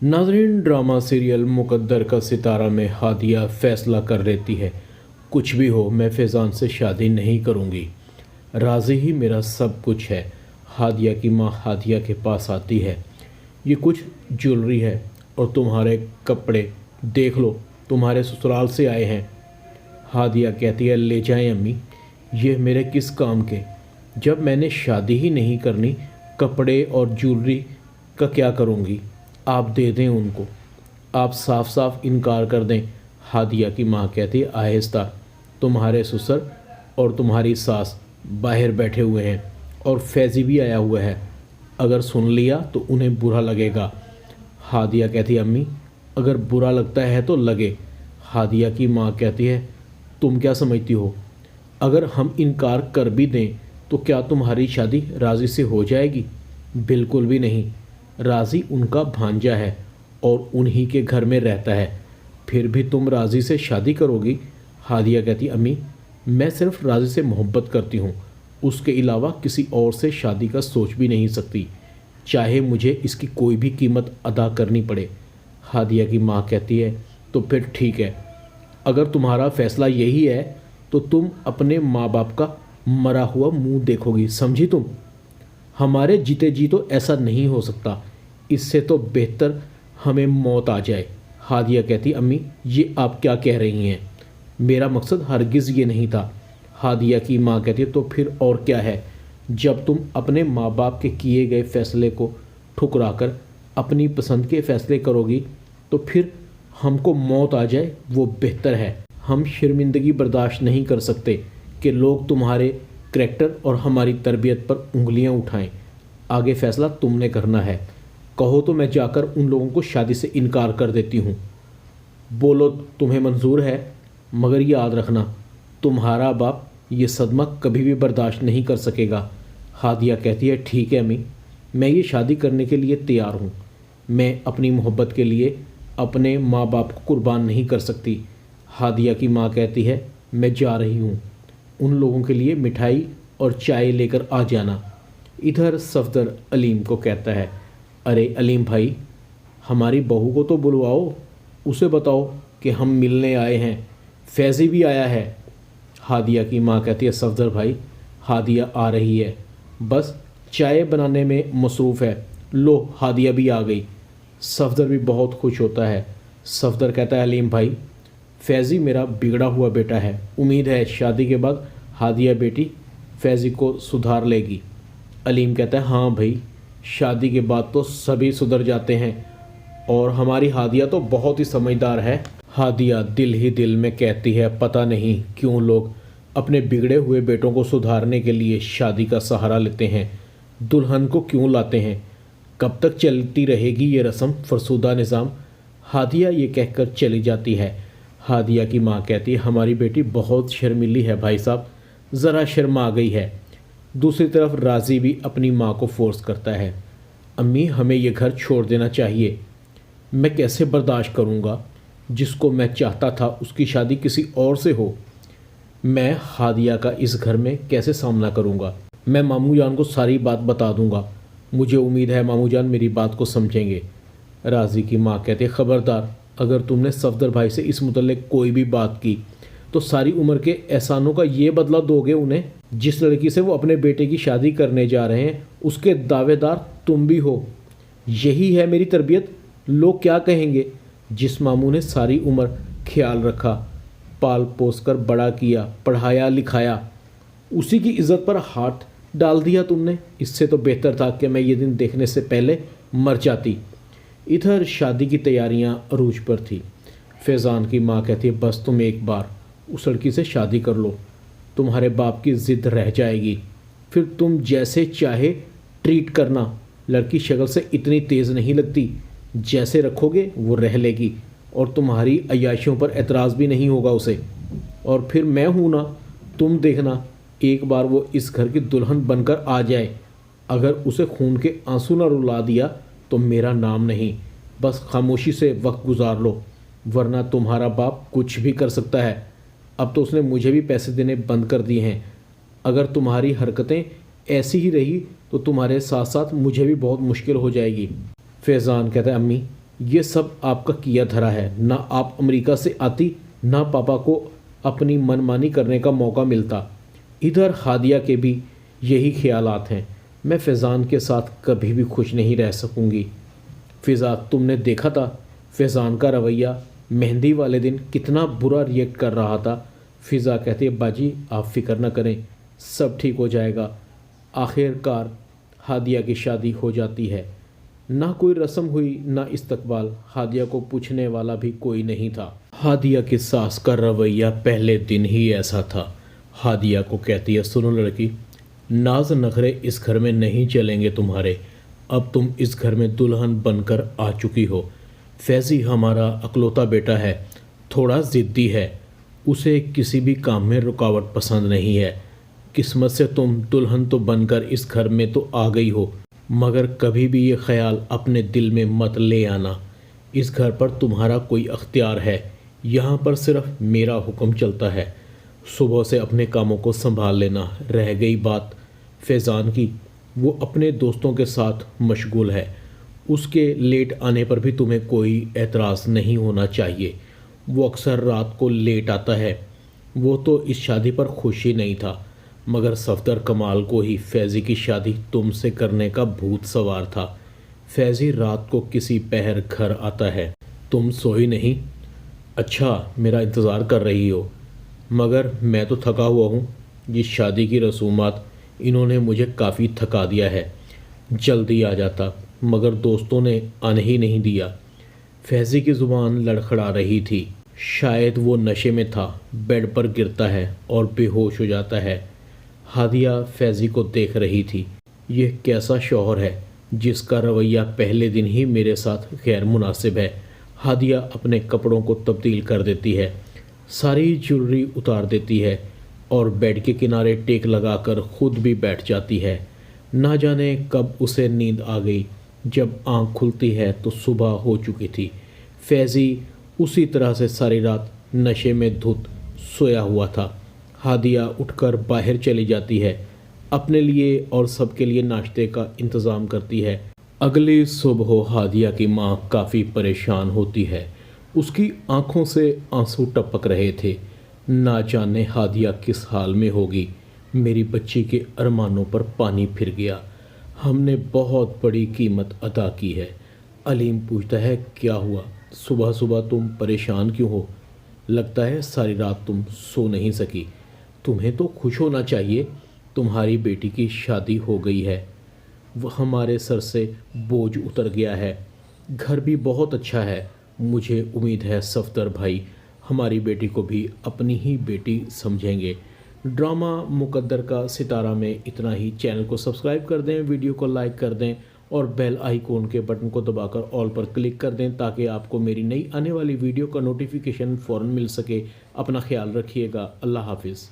नाज़रीन, drama serial मुकद्दर का सितारा में हादिया फैसला कर लेती है, कुछ भी हो मैं फैज़ान से शादी नहीं करूँगी। राज़ी ही मेरा सब कुछ है। हादिया की माँ हादिया के पास आती है। ये कुछ ज्वेलरी है और तुम्हारे कपड़े देख लो, तुम्हारे ससुराल से आए हैं। हादिया कहती है, ले जाएं अम्मी, ये मेरे किस काम के, जब मैंने शादी ही नहीं करनी, कपड़े और ज्वेलरी का क्या करूँगी। आप दे दें उनको, आप साफ साफ इनकार कर दें। हादिया की माँ कहती है, आहिस्ता, तुम्हारे ससुर और तुम्हारी सास बाहर बैठे हुए हैं और फैज़ी भी आया हुआ है, अगर सुन लिया तो उन्हें बुरा लगेगा। हादिया कहती है, अम्मी अगर बुरा लगता है तो लगे। हादिया की माँ कहती है, तुम क्या समझती हो, अगर हम इनकार कर भी दें तो क्या तुम्हारी शादी राज़ी से हो जाएगी? बिल्कुल भी नहीं। राज़ी उनका भांजा है और उन्हीं के घर में रहता है, फिर भी तुम राज़ी से शादी करोगी? हादिया कहती, अम्मी मैं सिर्फ राज़ी से मोहब्बत करती हूँ, उसके अलावा किसी और से शादी का सोच भी नहीं सकती, चाहे मुझे इसकी कोई भी कीमत अदा करनी पड़े। हादिया की माँ कहती है, तो फिर ठीक है, अगर तुम्हारा फ़ैसला यही है तो तुम अपने माँ बाप का मरा हुआ मुंह देखोगी, समझी तुम? हमारे जीते जी तो ऐसा नहीं हो सकता, इससे तो बेहतर हमें मौत आ जाए। हादिया कहती, अम्मी ये आप क्या कह रही हैं, मेरा मकसद हरगिज़ ये नहीं था। हादिया की माँ कहती है, तो फिर और क्या है, जब तुम अपने माँ बाप के किए गए फ़ैसले को ठुकराकर अपनी पसंद के फ़ैसले करोगी तो फिर हमको मौत आ जाए वो बेहतर है। हम शर्मिंदगी बर्दाश्त नहीं कर सकते कि लोग तुम्हारे करैक्टर और हमारी तरबियत पर उंगलियां उठाएं। आगे फ़ैसला तुमने करना है, कहो तो मैं जाकर उन लोगों को शादी से इनकार कर देती हूँ। बोलो तुम्हें मंजूर है, मगर याद रखना तुम्हारा बाप ये सदमा कभी भी बर्दाश्त नहीं कर सकेगा। हादिया कहती है, ठीक है अम्मी, मैं ये शादी करने के लिए तैयार हूँ। मैं अपनी मोहब्बत के लिए अपने माँ बाप को कुर्बान नहीं कर सकती। हादिया की माँ कहती है, मैं जा रही हूँ, उन लोगों के लिए मिठाई और चाय लेकर आ जाना। इधर सफदर अलीम को कहता है, अरे अलीम भाई, हमारी बहू को तो बुलवाओ, उसे बताओ कि हम मिलने आए हैं, फैज़ी भी आया है। हादिया की माँ कहती है, सफदर भाई हादिया आ रही है, बस चाय बनाने में मसरूफ़ है, लो हादिया भी आ गई। सफदर भी बहुत खुश होता है। सफदर कहता है, अलीम भाई फैज़ी मेरा बिगड़ा हुआ बेटा है, उम्मीद है शादी के बाद हादिया बेटी फैज़ी को सुधार लेगी। अलीम कहता है, हाँ भाई, शादी के बाद तो सभी सुधर जाते हैं और हमारी हादिया तो बहुत ही समझदार है। हादिया दिल ही दिल में कहती है, पता नहीं क्यों लोग अपने बिगड़े हुए बेटों को सुधारने के लिए शादी का सहारा लेते हैं, दुल्हन को क्यों लाते हैं, कब तक चलती रहेगी ये रस्म फरसूदा निज़ाम। हादिया ये कहकर चली जाती है। हादिया की माँ कहती है, हमारी बेटी बहुत शर्मीली है भाई साहब, ज़रा शर्मा आ गई है। दूसरी तरफ राज़ी भी अपनी माँ को फोर्स करता है, अम्मी हमें ये घर छोड़ देना चाहिए, मैं कैसे बर्दाश्त करूँगा, जिसको मैं चाहता था उसकी शादी किसी और से हो। मैं हादिया का इस घर में कैसे सामना करूँगा। मैं मामू जान को सारी बात बता दूँगा, मुझे उम्मीद है मामू जान मेरी बात को समझेंगे। राज़ी की माँ कहती है, ख़बरदार, अगर तुमने सफदर भाई से इस मुतल्लिक कोई भी बात की तो सारी उम्र के एहसानों का ये बदला दोगे उन्हें। जिस लड़की से वो अपने बेटे की शादी करने जा रहे हैं उसके दावेदार तुम भी हो। यही है मेरी तरबियत, लोग क्या कहेंगे। जिस मामू ने सारी उम्र ख्याल रखा, पाल पोस कर बड़ा किया, पढ़ाया लिखाया, उसी की इज़्ज़त पर हाथ डाल दिया तुमने। इससे तो बेहतर था कि मैं ये दिन देखने से पहले मर जाती। इधर शादी की तैयारियां अरूज पर थी। फैज़ान की माँ कहती है, बस तुम एक बार उस लड़की से शादी कर लो, तुम्हारे बाप की ज़िद रह जाएगी, फिर तुम जैसे चाहे ट्रीट करना, लड़की शक्ल से इतनी तेज़ नहीं लगती, जैसे रखोगे वो रह लेगी और तुम्हारी अय्याशियों पर एतराज़ भी नहीं होगा उसे। और फिर मैं हूँ ना, तुम देखना, एक बार वो इस घर की दुल्हन बनकर आ जाए, अगर उसे खून के आंसू ना रुला दिया तो मेरा नाम नहीं। बस खामोशी से वक्त गुजार लो, वरना तुम्हारा बाप कुछ भी कर सकता है। अब तो उसने मुझे भी पैसे देने बंद कर दिए हैं। अगर तुम्हारी हरकतें ऐसी ही रही तो तुम्हारे साथ साथ मुझे भी बहुत मुश्किल हो जाएगी। फैज़ान कहता है, अम्मी یہ سب آپ کا کیا دھرا ہے، نہ آپ امریکہ سے آتی نہ پاپا کو اپنی منمانی کرنے کا موقع ملتا۔ ادھر ہادیہ کے بھی یہی خیالات ہیں، میں فیضان کے ساتھ کبھی بھی خوش نہیں رہ سکوں گی۔ فضا، تم نے دیکھا تھا فیضان کا رویہ؟ مہندی والے دن کتنا برا ریئیکٹ کر رہا تھا۔ فضا کہتی ہے باجی آپ فکر نہ کریں، سب ٹھیک ہو جائے گا۔ آخر کار ہادیہ کی شادی ہو جاتی ہے۔ نہ کوئی رسم ہوئی نہ استقبال، ہادیہ کو پوچھنے والا بھی کوئی نہیں تھا۔ ہادیہ کی ساس کا رویہ پہلے دن ہی ایسا تھا۔ ہادیہ کو کہتی ہے سنو لڑکی، ناز نخرے اس گھر میں نہیں چلیں گے تمہارے، اب تم اس گھر میں دلہن بن کر آ چکی ہو۔ فیضی ہمارا اکلوتا بیٹا ہے، تھوڑا ضدی ہے، اسے کسی بھی کام میں رکاوٹ پسند نہیں ہے۔ قسمت سے تم دلہن تو بن کر اس گھر میں تو آ گئی ہو، مگر کبھی بھی یہ خیال اپنے دل میں مت لے آنا اس گھر پر تمہارا کوئی اختیار ہے، یہاں پر صرف میرا حکم چلتا ہے۔ صبح سے اپنے کاموں کو سنبھال لینا۔ رہ گئی بات فیضان کی، وہ اپنے دوستوں کے ساتھ مشغول ہے، اس کے لیٹ آنے پر بھی تمہیں کوئی اعتراض نہیں ہونا چاہیے۔ وہ اکثر رات کو لیٹ آتا ہے۔ وہ تو اس شادی پر خوش ہی نہیں تھا، مگر صفدر کمال کو ہی فیضی کی شادی تم سے کرنے کا بھوت سوار تھا۔ فیضی رات کو کسی پہر گھر آتا ہے۔ تم سوئی نہیں؟ اچھا، میرا انتظار کر رہی ہو، مگر میں تو تھکا ہوا ہوں۔ یہ شادی کی رسومات انہوں نے مجھے کافی تھکا دیا ہے، جلدی آ جاتا، مگر دوستوں نے آنے ہی نہیں دیا۔ فیضی کی زبان لڑکھڑا رہی تھی، شاید وہ نشے میں تھا، بیڈ پر گرتا ہے اور بے ہوش ہو جاتا ہے۔ ہادیہ فیضی کو دیکھ رہی تھی۔ یہ کیسا شوہر ہے جس کا رویہ پہلے دن ہی میرے ساتھ غیر مناسب ہے۔ ہادیہ اپنے کپڑوں کو تبدیل کر دیتی ہے، ساری جیولری اتار دیتی ہے اور بیڈ کے کنارے ٹیک لگا کر خود بھی بیٹھ جاتی ہے۔ نہ جانے کب اسے نیند آ گئی، جب آنکھ کھلتی ہے تو صبح ہو چکی تھی۔ فیضی اسی طرح سے ساری رات نشے میں دھت سویا ہوا تھا۔ ہادیہ اٹھ کر باہر چلی جاتی ہے، اپنے لیے اور سب کے لیے ناشتے کا انتظام کرتی ہے۔ اگلی صبح ہادیہ کی ماں کافی پریشان ہوتی ہے، اس کی آنکھوں سے آنسو ٹپک رہے تھے۔ نہ جانے ہادیہ کس حال میں ہوگی، میری بچی کے ارمانوں پر پانی پھر گیا، ہم نے بہت بڑی قیمت ادا کی ہے۔ علیم پوچھتا ہے کیا ہوا، صبح صبح تم پریشان کیوں ہو؟ لگتا ہے ساری رات تم سو نہیں سکی۔ تمہیں تو خوش ہونا چاہیے، تمہاری بیٹی کی شادی ہو گئی ہے، وہ ہمارے سر سے بوجھ اتر گیا ہے، گھر بھی بہت اچھا ہے۔ مجھے امید ہے صفدر بھائی ہماری بیٹی کو بھی اپنی ہی بیٹی سمجھیں گے۔ ڈرامہ مقدر کا ستارہ میں اتنا ہی۔ چینل کو سبسکرائب کر دیں، ویڈیو کو لائک کر دیں اور بیل آئیکن کے بٹن کو دبا کر آل پر کلک کر دیں تاکہ آپ کو میری نئی آنے والی ویڈیو کا نوٹیفیکیشن فوراً مل سکے۔ اپنا خیال رکھیے گا، اللہ حافظ۔